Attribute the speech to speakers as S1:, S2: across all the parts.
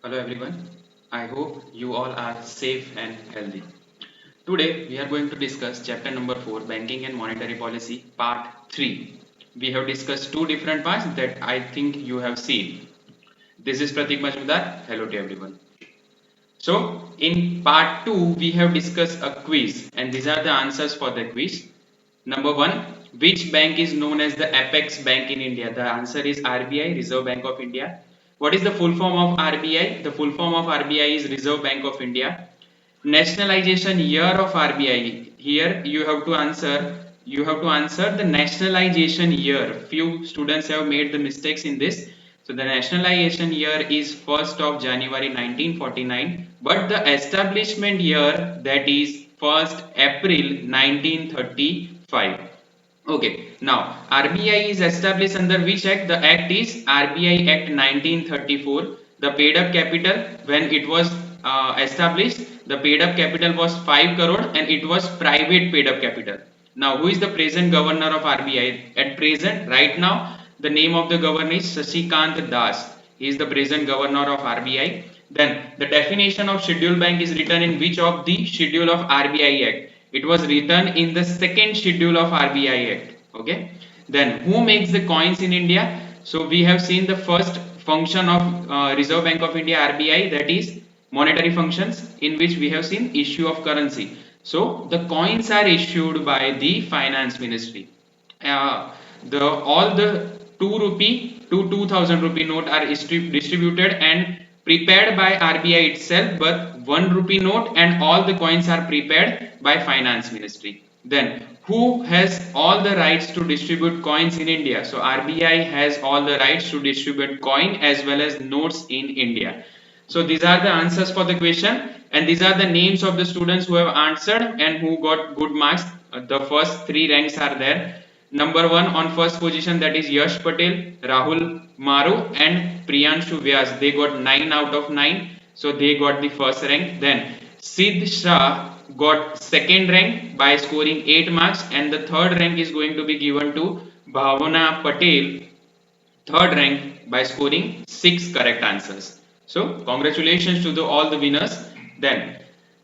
S1: Hello everyone. I hope you all are safe and healthy. Today we are going to discuss chapter number 4, Banking and Monetary Policy, part 3. We have discussed two different parts that I think you have seen. This is Pratik Majumdar. Hello to everyone. So in part 2 we have discussed a quiz and these are the answers for the quiz. Number 1, which bank is known as the apex bank in India? The answer is RBI, Reserve Bank of India. What is the full form of RBI? The full form of RBI is Reserve Bank of India. Nationalization year of RBI. Here you have to answer the nationalization year. Few students have made the mistakes in this. So the nationalization year is 1st of January 1949, but the establishment year, that is 1st April 1935. Okay, now RBI is established under which act? The act is RBI Act 1934. The paid up capital when it was established, the paid up capital was 5 crore and it was private paid up capital. Now, who is the present governor of RBI? At present, right now, the name of the governor is Sashikant Das. He is the present governor of RBI. Then, the definition of scheduled bank is written in which of the schedule of RBI Act? It was written in the second schedule of RBI Act. Okay. Then, who makes the coins in India? So, we have seen the first function of Reserve Bank of India (RBI), that is monetary functions, in which we have seen issue of currency. So the coins are issued by the finance ministry. The all the 2 rupee to 2000 rupee note are distributed and prepared by RBI itself, but 1 rupee note and all the coins are prepared by finance ministry. Then who has all the rights to distribute coins in India? So RBI has all the rights to distribute coin as well as notes in India. So these are the answers for the question and these are the names of the students who have answered and who got good marks. The first three ranks are there. Number 1 on first position, that is Yash Patel, Rahul Maru and Priyanshu Vyas. They got 9 out of 9. So they got the first rank. Then Sid Shah got second rank by scoring 8 marks and the third rank is going to be given to Bhavana Patel, third rank, by scoring 6 correct answers. So congratulations to all the winners. Then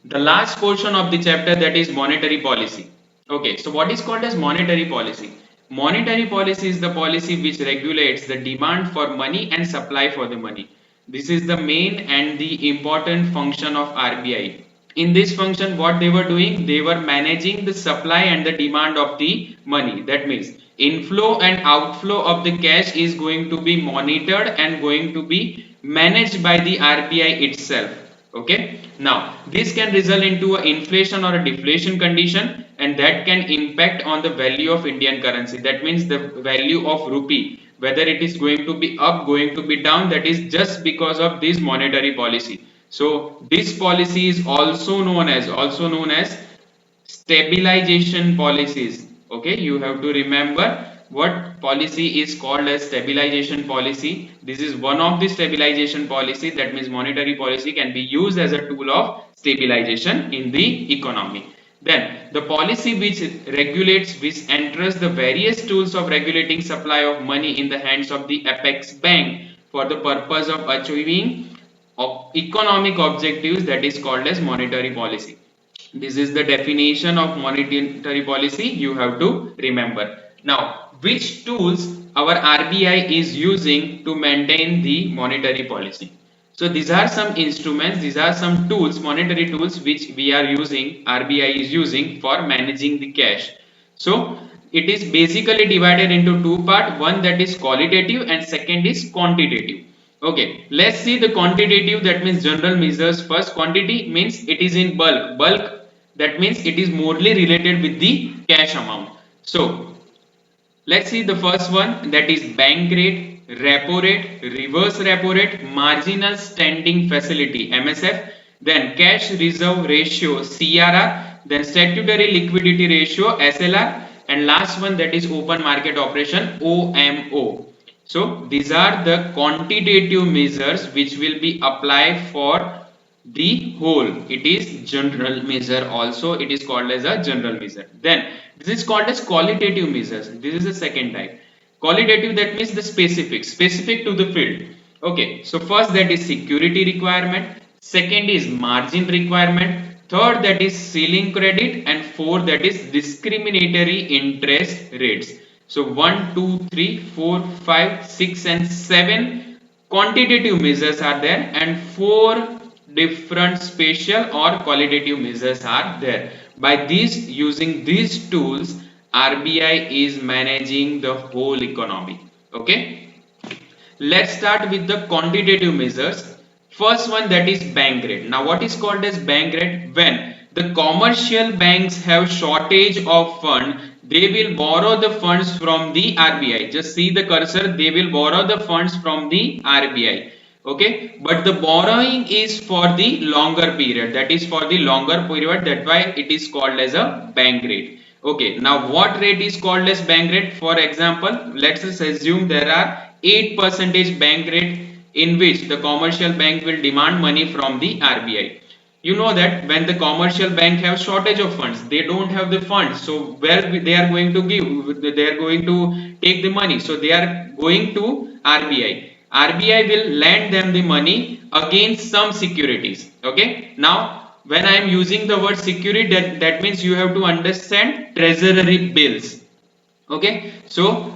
S1: the last portion of the chapter, that is monetary policy. Okay, so what is called as monetary policy? Monetary policy is the policy which regulates the demand for money and supply for the money. This is the main and the important function of RBI. In this function, what they were doing, they were managing the supply and the demand of the money. That means inflow and outflow of the cash is going to be monitored and going to be managed by the RBI itself. Okay, now this can result into a inflation or a deflation condition and that can impact on the value of Indian currency. That means the value of rupee, whether it is going to be up, going to be down, that is just because of this monetary policy. So this policy is also known as stabilization policies. Okay, you have to remember what policy is called as stabilization policy. This is one of the stabilization policy, that means monetary policy can be used as a tool of stabilization in the economy. Then the policy which regulates, which enters the various tools of regulating supply of money in the hands of the apex bank for the purpose of achieving economic objectives, that is called as monetary policy. This is the definition of monetary policy you have to remember. Now, which tools our RBI is using to maintain the monetary policy? So these are some instruments, these are some tools, monetary tools which we are using, RBI is using for managing the cash. So it is basically divided into two parts, one that is qualitative and second is quantitative. Okay, let's see the quantitative, that means general measures first. Quantity means it is in bulk. Bulk, that means it is morely related with the cash amount. So let's see the first one, that is bank rate, repo rate, reverse repo rate, marginal standing facility MSF, then cash reserve ratio CRR, then statutory liquidity ratio SLR, and last one, that is open market operation OMO. So these are the quantitative measures which will be applied for the whole. It is general measure, also it is called as a general measure. Then this is called as qualitative measures. This is the second type. Qualitative, that means the specific to the field. Okay, so first that is security requirement, second is margin requirement, third that is ceiling credit, and fourth that is discriminatory interest rates. So 1, 2, 3, 4, 5, 6 and 7 quantitative measures are there and 4 different spatial or qualitative measures are there. By these using these tools, RBI is managing the whole economy. Okay. Let's start with the quantitative measures. First one, that is bank rate. Now what is called as bank rate? When the commercial banks have shortage of fund, they will borrow the funds from the RBI. Just see the cursor, they will borrow the funds from the RBI. Okay, but the borrowing is for the longer period, that is for the longer period, that's why it is called as a bank rate. Okay, now what rate is called as bank rate? For example, let's just assume there are 8% bank rate in which the commercial bank will demand money from the RBI. You know that when the commercial bank have shortage of funds, they don't have the funds, so where they are going to give, they are going to take the money, so they are going to RBI. RBI will lend them the money against some securities. Okay, now when I am using the word security, that means you have to understand treasury bills. Okay, so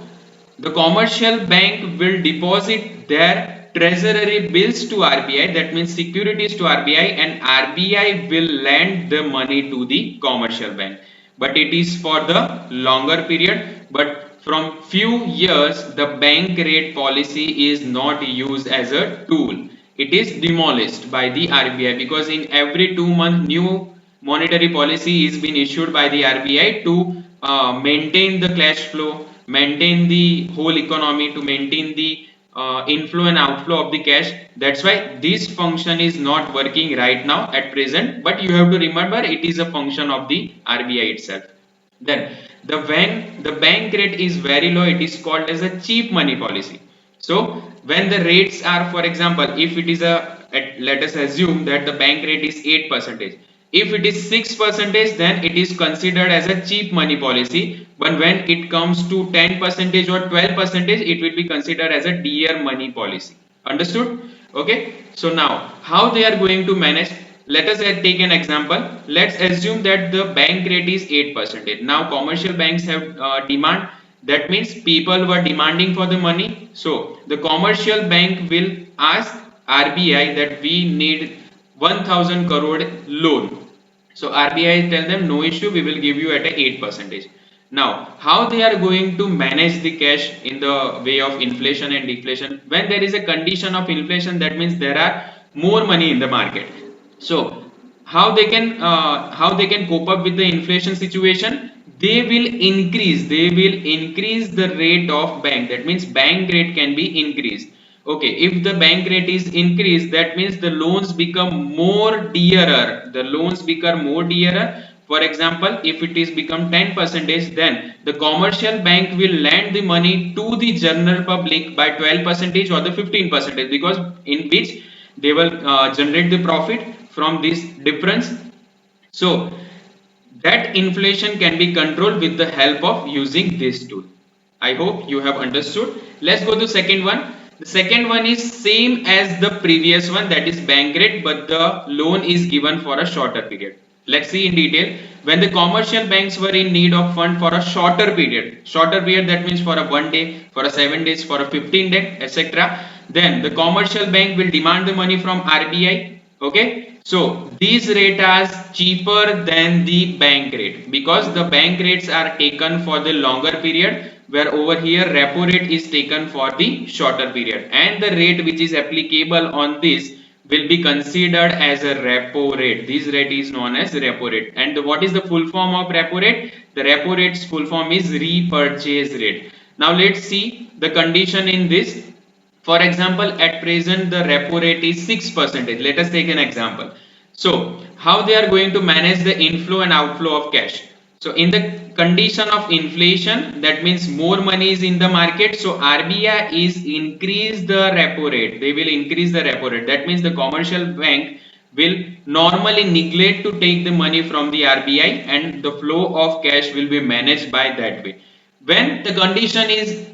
S1: the commercial bank will deposit their treasury bills to RBI, that means securities to RBI, and RBI will lend the money to the commercial bank, but it is for the longer period. But from few years the bank rate policy is not used as a tool, it is demolished by the RBI, because in every 2 months new monetary policy is being issued by the RBI to maintain the cash flow, maintain the whole economy, to maintain the inflow and outflow of the cash. That's why this function is not working right now at present, but you have to remember it is a function of the RBI itself. Then the bank rate is very low, it is called as a cheap money policy. So when the rates are, for example, if it is let us assume that the bank rate is 8%. If it is 6%, then it is considered as a cheap money policy. But when it comes to 10% or 12%, it will be considered as a dear money policy. Understood? Okay. So now how they are going to manage? Let us take an example. Let's assume that the bank rate is 8%. Now commercial banks have demand. That means people were demanding for the money. So the commercial bank will ask RBI that we need 1000 crore loan. So RBI tell them no issue, we will give you at a 8%. Now how they are going to manage the cash in the way of inflation and deflation? When there is a condition of inflation, that means there are more money in the market. So how they can cope up with the inflation situation? They will increase the rate of bank, that means bank rate can be increased. Okay, if the bank rate is increased, that means the loans become more dearer, for example, if it is become 10%, then the commercial bank will lend the money to the general public by 12% or the 15%, because in which they will generate the profit from this difference. So that inflation can be controlled with the help of using this tool. I hope you have understood. Let's go to second one. The second one is same as the previous one, that is bank rate, but the loan is given for a shorter period. Let's see in detail. When the commercial banks were in need of fund for a shorter period, that means for a 1 day, for a 7 days, for a 15 day, etc. Then the commercial bank will demand the money from RBI. Okay, so these rates are cheaper than the bank rate, because the bank rates are taken for the longer period, where over here repo rate is taken for the shorter period, and the rate which is applicable on this will be considered as a repo rate. This rate is known as repo rate. And what is the full form of repo rate? The repo rate's full form is repurchase rate. Now let's see the condition in this. For example, at present the repo rate is 6%. Let us take an example. So how they are going to manage the inflow and outflow of cash? So in the condition of inflation, that means more money is in the market, so RBI is increase the repo rate. They will increase the repo rate. That means the commercial bank will normally neglect to take the money from the RBI, and the flow of cash will be managed by that way. When the condition is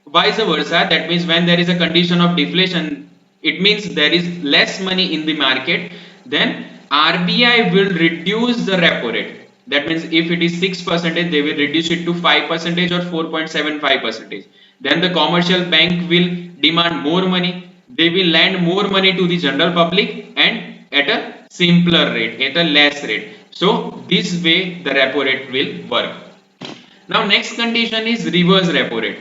S1: vice versa, that means when there is a condition of deflation, it means there is less money in the market, then RBI will reduce the repo rate. That means if it is 6%, they will reduce it to 5% or 4.75%. Then the commercial bank will demand more money. They will lend more money to the general public and at a simpler rate, at a less rate. So this way the repo rate will work. Now next condition is reverse repo rate.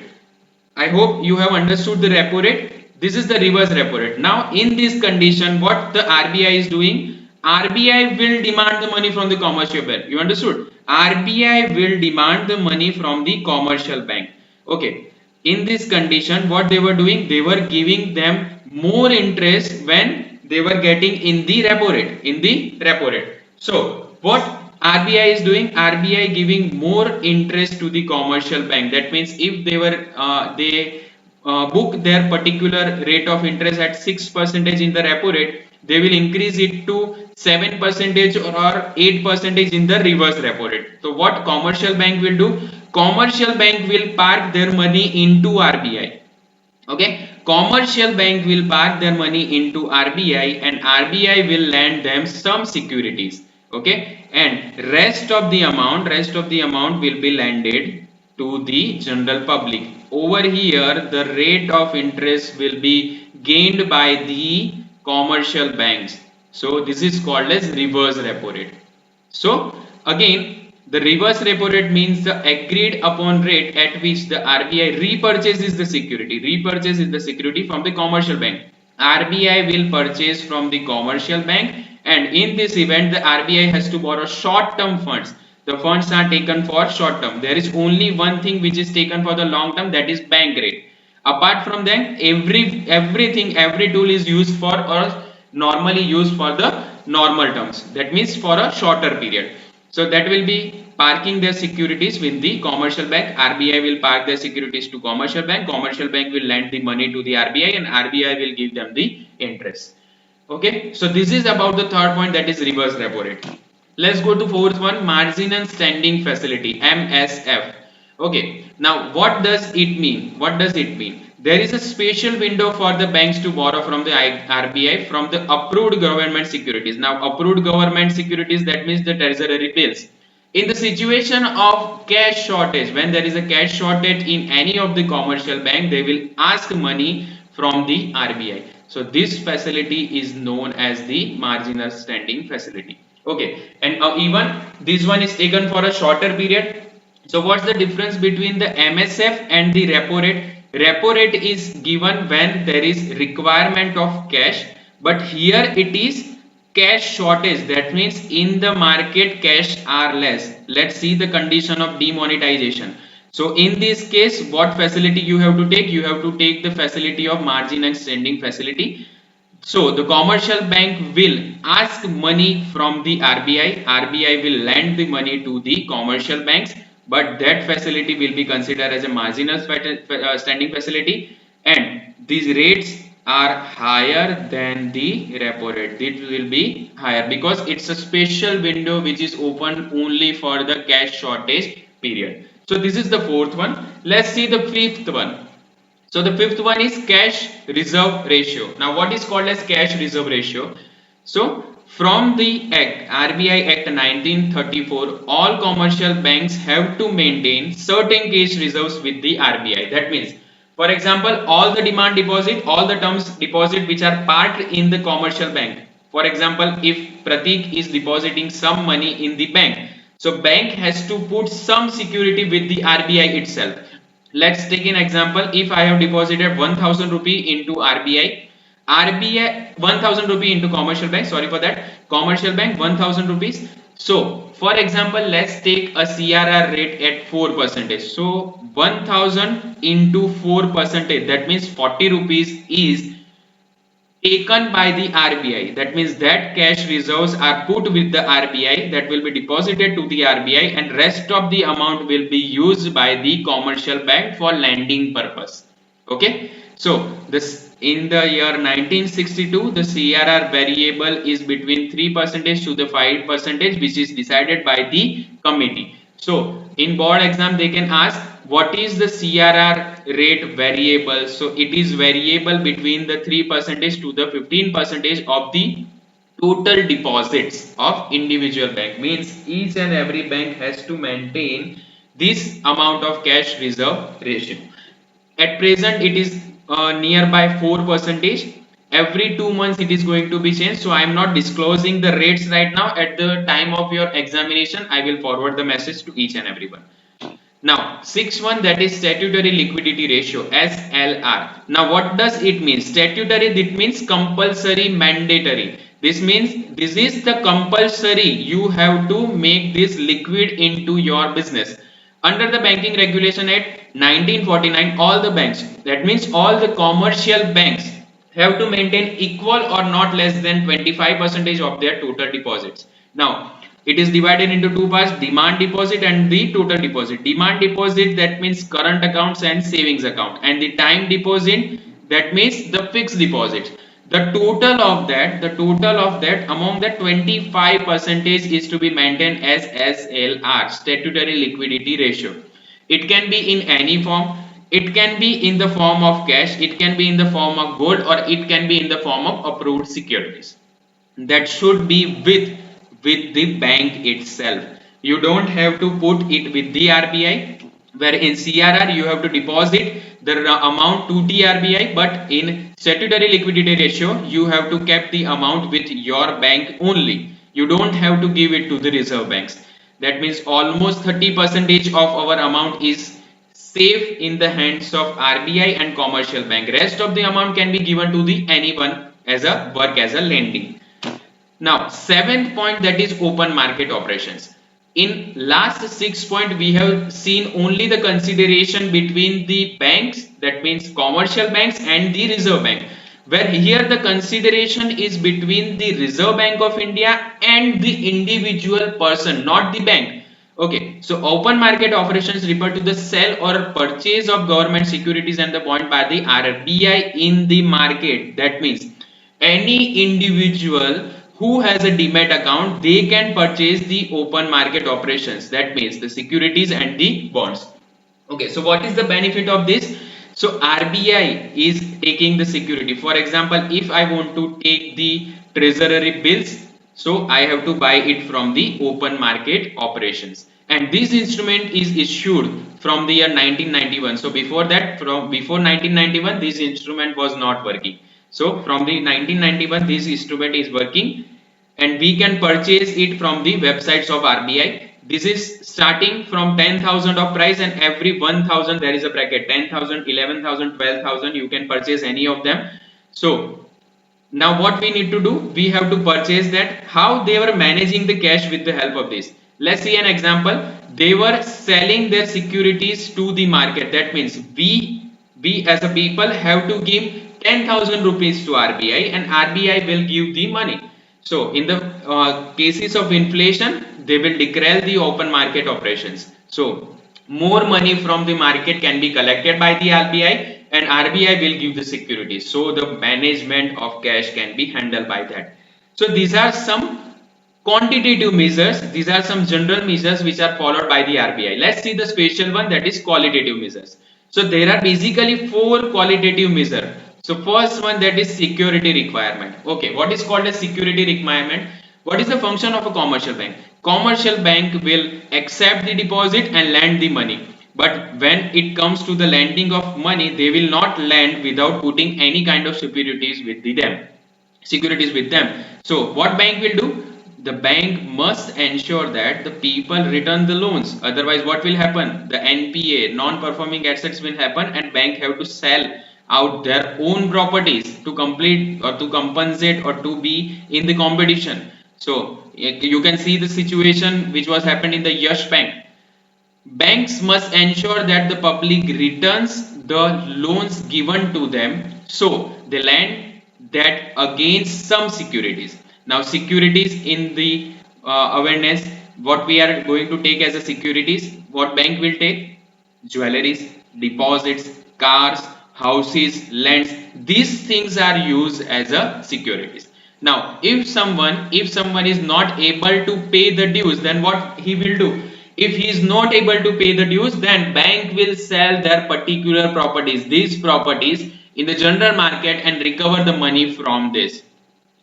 S1: I hope you have understood the repo rate. This is the reverse repo rate. Now in this condition, what the RBI is doing? RBI will demand the money from the commercial bank. You understood? RBI will demand the money from the commercial bank. Okay. In this condition, what they were doing? They were giving them more interest when they were getting in the repo rate. In the repo rate. So what RBI is doing? RBI giving more interest to the commercial bank. That means if they book their particular rate of interest at 6% in the repo rate, they will increase it to 7% or 8% in the reverse repo rate. So what commercial bank will do? Commercial bank will park their money into RBI. Okay, commercial bank will park their money into RBI and RBI will lend them some securities. Okay, and rest of the amount will be lended to the general public. Over here the rate of interest will be gained by the commercial banks. So this is called as reverse repo rate. So again, the reverse repo rate means the agreed upon rate at which the RBI repurchases the security. Repurchases the security from the commercial bank. RBI will purchase from the commercial bank, and in this event the RBI has to borrow short term funds. The funds are taken for short term. There is only one thing which is taken for the long term, that is bank rate. Apart from that, every tool is used for or normally used for the normal terms. That means for a shorter period. So that will be parking their securities with the commercial bank. RBI will park their securities to commercial bank. Commercial bank will lend the money to the RBI and RBI will give them the interest. Okay, so this is about the third point, that is reverse repo rate. Let's go to fourth one, marginal standing facility, MSF. Okay, now what does it mean? What does it mean? There is a special window for the banks to borrow from the RBI from the approved government securities. Now approved government securities, that means the treasury bills. In the situation of cash shortage, when there is a cash shortage in any of the commercial bank, they will ask money from the RBI. So this facility is known as the marginal standing facility. Okay, and even this one is taken for a shorter period. So what's the difference between the MSF and the repo rate? Repo rate is given when there is requirement of cash, but here it is cash shortage. That means in the market cash are less. Let's see the condition of demonetization. So in this case, what facility you have to take? You have to take the facility of margin and standing facility. So the commercial bank will ask money from the RBI. RBI will lend the money to the commercial banks, but that facility will be considered as a marginal standing facility, and these rates are higher than the repo rate. It will be higher because it's a special window which is open only for the cash shortage period. So this is the fourth one. Let's see the fifth one. So the fifth one is cash reserve ratio. Now what is called as cash reserve ratio? So from the Act, RBI Act 1934, all commercial banks have to maintain certain cash reserves with the RBI. That means, for example, all the demand deposit, all the terms deposit which are parked in the commercial bank. For example, if Pratik is depositing some money in the bank, so bank has to put some security with the RBI itself. Let's take an example. If I have deposited 1000 rupee into RBI 1000 rupee into commercial bank, sorry for that, commercial bank 1000 rupees. So for example, let's take a CRR rate at 4%. So 1000 into 4%, that means 40 rupees is taken by the RBI. That means that cash reserves are put with the RBI, that will be deposited to the RBI, and rest of the amount will be used by the commercial bank for lending purpose. Okay, so this in the year 1962, the CRR variable is between 3% to the 5%, which is decided by the committee. So in board exam they can ask what is the CRR rate variable. So it is variable between the 3% to the 15% of the total deposits of individual bank. Means each and every bank has to maintain this amount of cash reserve ratio. At present it is nearby 4 percentage. Every 2 months it is going to be changed, so I am not disclosing the rates right now. At the time of your examination I will forward the message to each and everyone. Now, sixth one, that is statutory liquidity ratio, SLR. Now, what does it mean? Statutory, that means compulsory, mandatory. This means this is the compulsory. You have to make this liquid into your business. Under the Banking Regulation Act 1949, all the banks, that means all the commercial banks, have to maintain equal or not less than 25% of their total deposits. Now, it is divided into two parts: demand deposit and the total deposit. Demand deposit, that means current accounts and savings account, and the time deposit, that means the fixed deposits. The total of that among the 25 percentage is to be maintained as SLR, statutory liquidity ratio. It can be in any form. It can be in the form of cash, it can be in the form of gold, or it can be in the form of approved securities. That should be with the bank itself. You don't have to put it with the RBI, where in CRR you have to deposit the amount to the RBI, but in statutory liquidity ratio you have to keep the amount with your bank only. You don't have to give it to the reserve banks. That means almost 30% of our amount is safe in the hands of RBI and commercial bank. Rest of the amount can be given to the anyone as a work as a lending. Now, seventh point, that is open market operations. In last 6 point, we have seen only the consideration between the banks, that means commercial banks and the Reserve Bank. Where here the consideration is between the Reserve Bank of India and the individual person, not the bank. Okay, so open market operations refer to the sale or purchase of government securities and the bond by the RBI in the market. That means any individual who has a demat account, they can purchase the open market operations, that means the securities and the bonds. Okay, so what is the benefit of this? So RBI is taking the security. For example, if I want to take the treasury bills, so I have to buy it from the open market operations, and this instrument is issued from the year 1991. So before that, from before 1991, this instrument was not working. So from the 1991 this instrument is working, and we can purchase it from the websites of RBI. This is starting from 10,000 of price, and every 1,000 there is a bracket: 10,000, 11,000, 12,000. You can purchase any of them. So now what we need to do, we have to purchase that. How they were managing the cash with the help of this? Let's see an example. They were selling their securities to the market. That means we as a people have to give 10,000 rupees to RBI, and RBI will give the money. So in the cases of inflation, they will declare the open market operations. So more money from the market can be collected by the RBI, and RBI will give the securities. So the management of cash can be handled by that. So these are some quantitative measures. These are some general measures which are followed by the RBI. Let's see the special one, that is qualitative measures. So there are basically four qualitative measures. So first one, that is security requirement. Okay, what is called a security requirement? What is the function of a commercial bank? Commercial bank will accept the deposit and lend the money. But when it comes to the lending of money, they will not lend without putting any kind of securities with them. So what bank will do? The bank must ensure that the people return the loans. Otherwise, what will happen? The NPA, non-performing assets, will happen, and bank have to sell out their own properties to complete or to compensate or to be in the competition. So you can see the situation which was happened in the Yash Bank. Banks must ensure that the public returns the loans given to them, so they lend that against some securities. Now securities in the awareness, what we are going to take as a securities, what bank will take? Jewelries, deposits, cars, houses, lands. These things are used as a securities. Now if someone is not able to pay the dues, then what he will do? If he is not able to pay the dues, then bank will sell their particular properties, these properties, in the general market and recover the money from this.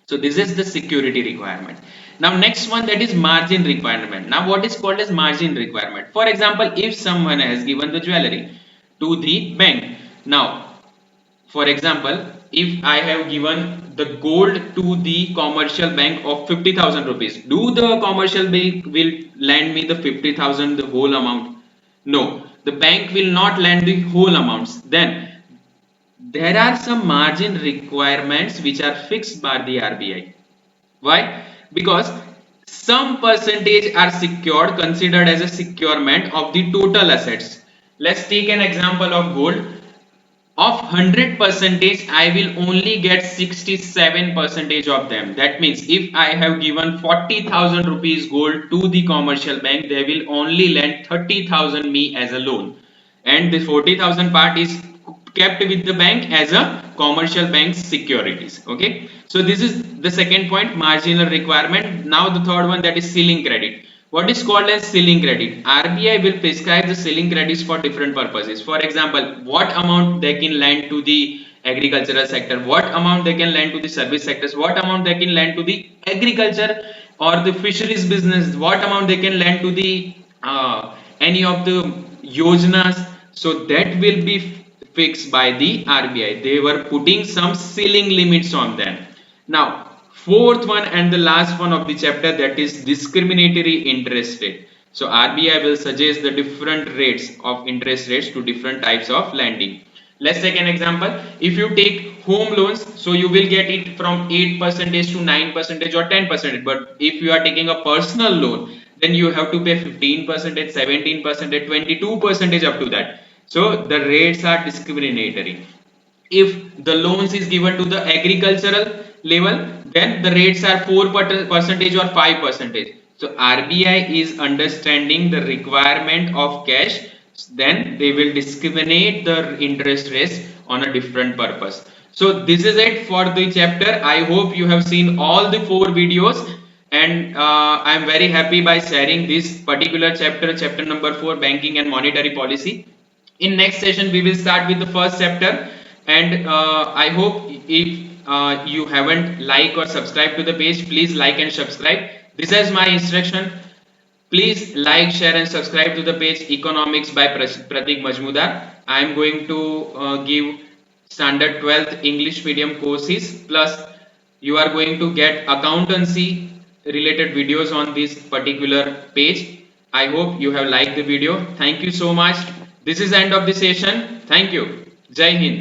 S1: So this is the security requirement. Now next one, that is margin requirement. Now what is called as margin requirement? For example, if someone has given the jewelry to the bank. Now for example, if I have given the gold to the commercial bank of 50,000 rupees, do the commercial bank will lend me the 50,000, the whole amount? No, the bank will not lend the whole amounts. Then there are some margin requirements which are fixed by the RBI. Why? Because some percentage are secured, considered as a securement of the total assets. Let's take an example of gold. Of 100 percentage, I will only get 67 percentage of them. That means if I have given 40,000 rupees gold to the commercial bank, they will only lend 30,000 me as a loan, and the 40,000 part is kept with the bank as a commercial bank's securities. Okay, so this is the second point, marginal requirement. Now the third one, that is ceiling credit. What is called as ceiling credit? RBI will prescribe the ceiling credits for different purposes. For example, what amount they can lend to the agricultural sector, what amount they can lend to the service sectors, what amount they can lend to the agriculture or the fisheries business, what amount they can lend to the any of the yojanas. So that will be fixed by the RBI. They were putting some ceiling limits on them. Now fourth one and the last one of the chapter, that is discriminatory interest rate. So RBI will suggest the different rates of interest rates to different types of lending. Let's take an example. If you take home loans, so you will get it from 8% to 9% or 10%. But if you are taking a personal loan, then you have to pay 15%, 17%, 22% up to that. So the rates are discriminatory. If the loans is given to the agricultural level, then the rates are 4% or 5%. So RBI is understanding the requirement of cash, then they will discriminate the interest rates on a different purpose. So this is it for the chapter. I hope you have seen all the 4 videos, and I am very happy by sharing this particular chapter, chapter number 4, banking and monetary policy. In next session we will start with the first chapter, and I hope if you haven't like or subscribe to the page, please like and subscribe. This is my instruction. Please like, share and subscribe to the page Economics by Pratik Majmudar. I am going to give standard 12th English medium courses, plus you are going to get accountancy related videos on this particular page. I hope you have liked the video. Thank you so much. This is the end of the session. Thank you. Jai Hind.